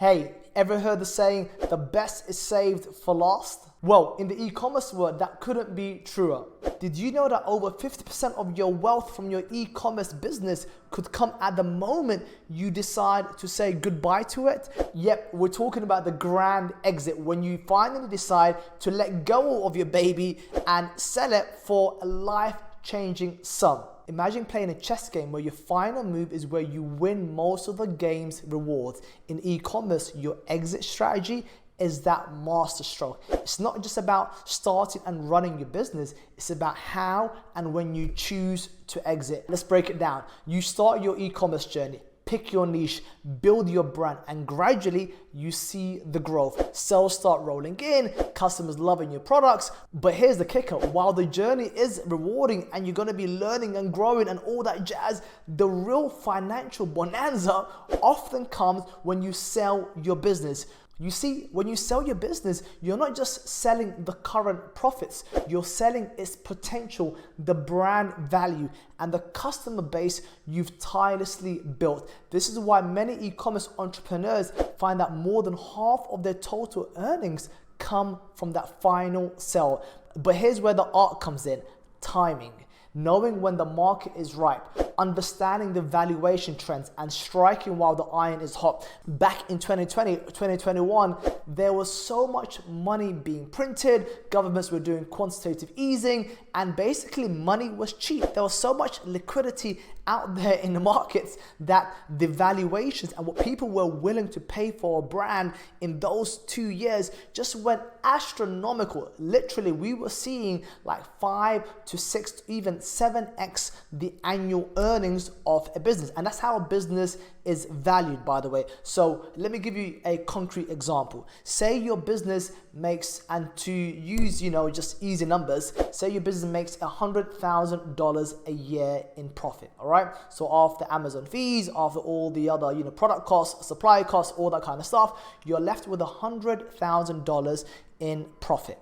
Hey, ever heard the saying, the best is saved for last? Well, in the e-commerce world, that couldn't be truer. Did you know that over 50% of your wealth from your e-commerce business could come at the moment you decide to say goodbye to it? Yep, we're talking about the grand exit, when you finally decide to let go of your baby and sell it for a life-changing sum. Imagine playing a chess game where your final move is where you win most of the game's rewards. In e-commerce, your exit strategy is that masterstroke. It's not just about starting and running your business, it's about how and when you choose to exit. Let's break it down. You start your e-commerce journey, pick your niche, build your brand, and gradually you see the growth. Sales start rolling in, customers loving your products. But here's the kicker: while the journey is rewarding and you're gonna be learning and growing and all that jazz, the real financial bonanza often comes when you sell your business. You see, when you sell your business, you're not just selling the current profits, you're selling its potential, the brand value, and the customer base you've tirelessly built. This is why many e-commerce entrepreneurs find that more than half of their total earnings come from that final sale. But here's where the art comes in: timing. Knowing when the market is ripe, understanding the valuation trends, and striking while the iron is hot. Back in 2020, 2021, there was so much money being printed, governments were doing quantitative easing, and basically money was cheap. There was so much liquidity out there in the markets that the valuations and what people were willing to pay for a brand in those 2 years just went astronomical. Literally, we were seeing like 5 to 6, even 7x the annual earnings of a business. And that's how a business is valued, by the way. So let me give you a concrete example. Say your business makes, and to use, just easy numbers, say your business makes $100,000 a year in profit, all right? So after Amazon fees, after all the other, product costs, supply costs, all that kind of stuff, you're left with $100,000 in profit.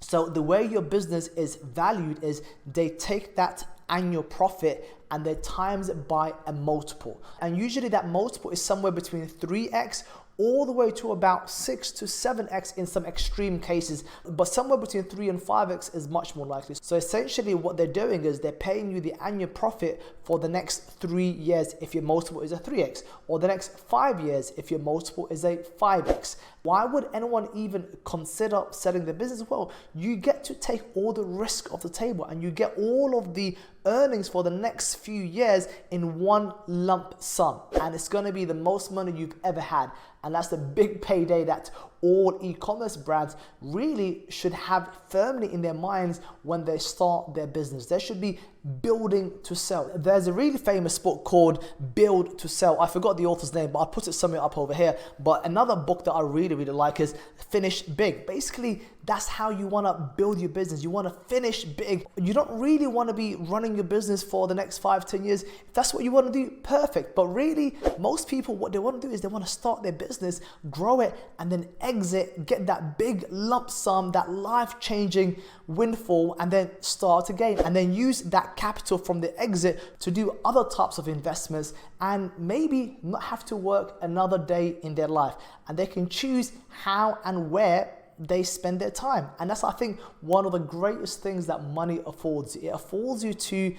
So the way your business is valued is they take that annual profit and they times it by a multiple. And usually that multiple is somewhere between 3x all the way to about 6 to 7x in some extreme cases, but somewhere between 3 and 5x is much more likely. So essentially what they're doing is they're paying you the annual profit for the next 3 years if your multiple is a 3x, or the next 5 years if your multiple is a 5x. Why would anyone even consider selling their business? Well, you get to take all the risk off the table and you get all of the earnings for the next few years in one lump sum, and it's going to be the most money you've ever had. And that's the big payday that all e-commerce brands really should have firmly in their minds when they start their business. They should be building to sell. There's a really famous book called Build to Sell. I forgot the author's name, but I'll put it somewhere up over here. But another book that I really like is Finish Big. Basically, that's how you want to build your business. You want to finish big. You don't really want to be running your business for the next 5-10 years. If that's what you want to do, perfect. But really, most people, what they want to do is they want to start their business, grow it, and then exit, get that big lump sum, that life-changing windfall, and then start again. And then use that capital from the exit to do other types of investments and maybe not have to work another day in their life. And they can choose how and where they spend their time. And that's, I think, one of the greatest things that money affords you. It affords you to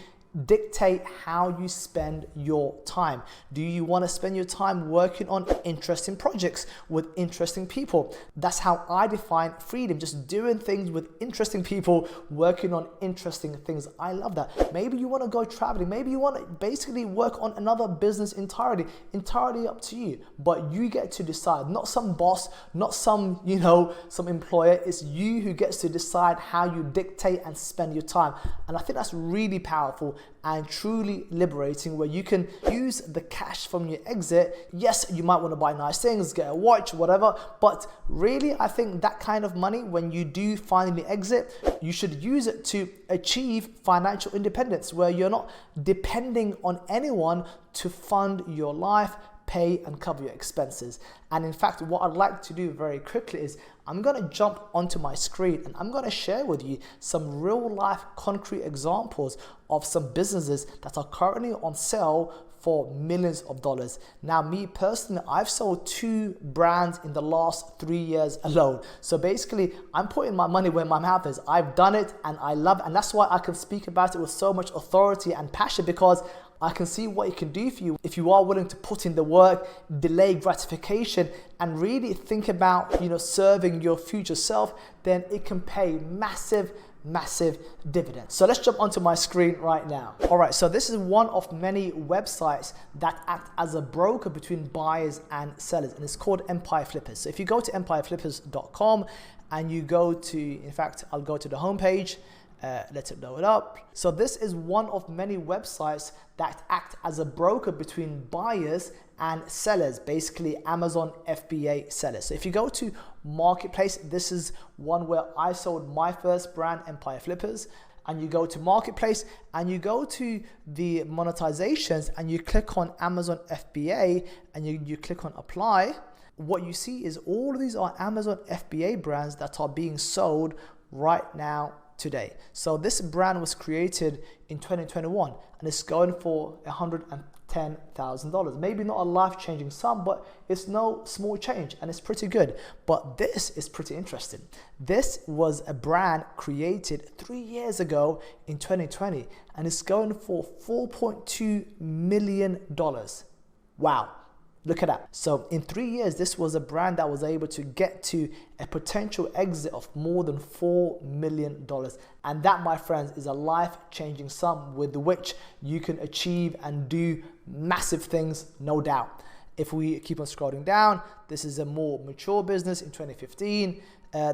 dictate how you spend your time. Do you want to spend your time working on interesting projects with interesting people? That's how I define freedom, just doing things with interesting people, working on interesting things. I love that. Maybe you want to go traveling. Maybe you want to basically work on another business entirely up to you. But you get to decide, not some boss, not some, some employer. It's you who gets to decide how you dictate and spend your time. And I think that's really powerful and truly liberating, where you can use the cash from your exit. Yes, you might want to buy nice things, get a watch, whatever, but really I think that kind of money, when you do finally exit, you should use it to achieve financial independence, where you're not depending on anyone to fund your life, pay and cover your expenses. And in fact, what I'd like to do very quickly is I'm going to jump onto my screen and I'm going to share with you some real life concrete examples of some businesses that are currently on sale for millions of dollars. Now, me personally, I've sold 2 brands in the last 3 years alone. So basically, I'm putting my money where my mouth is. I've done it and I love it. And that's why I can speak about it with so much authority and passion, because I can see what it can do for you if you are willing to put in the work, delay gratification, and really think about, serving your future self. Then it can pay massive dividends. So let's jump onto my screen right now. All right, so this is one of many websites that act as a broker between buyers and sellers, and it's called Empire Flippers. So if you go to empireflippers.com and you go to, in fact, I'll go to the homepage. Let it load up. So this is one of many websites that act as a broker between buyers and sellers, basically Amazon FBA sellers. So if you go to Marketplace, this is one where I sold my first brand, Empire Flippers. And you go to Marketplace and you go to the monetizations and you click on Amazon FBA and you click on apply. What you see is all of these are Amazon FBA brands that are being sold right now today. So this brand was created in 2021 and it's going for $110,000. Maybe not a life-changing sum, but it's no small change and it's pretty good. But this is pretty interesting. This was a brand created 3 years ago in 2020 and it's going for $4.2 million. Wow. Look at that. So in 3 years, this was a brand that was able to get to a potential exit of more than $4 million. And that, my friends, is a life-changing sum with which you can achieve and do massive things, no doubt. If we keep on scrolling down, this is a more mature business in 2015.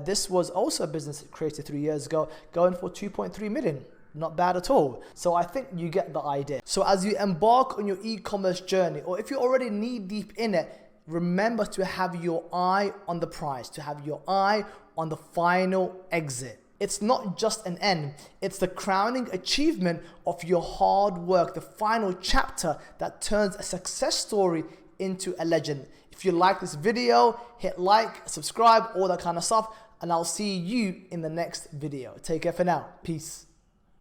This was also a business created 3 years ago, going for 2.3 million. Not bad at all. So I think you get the idea. So as you embark on your e-commerce journey, or if you're already knee deep in it, remember to have your eye on the prize, to have your eye on the final exit. It's not just an end, it's the crowning achievement of your hard work, the final chapter that turns a success story into a legend. If you like this video, hit like, subscribe, all that kind of stuff, and I'll see you in the next video. Take care for now. Peace.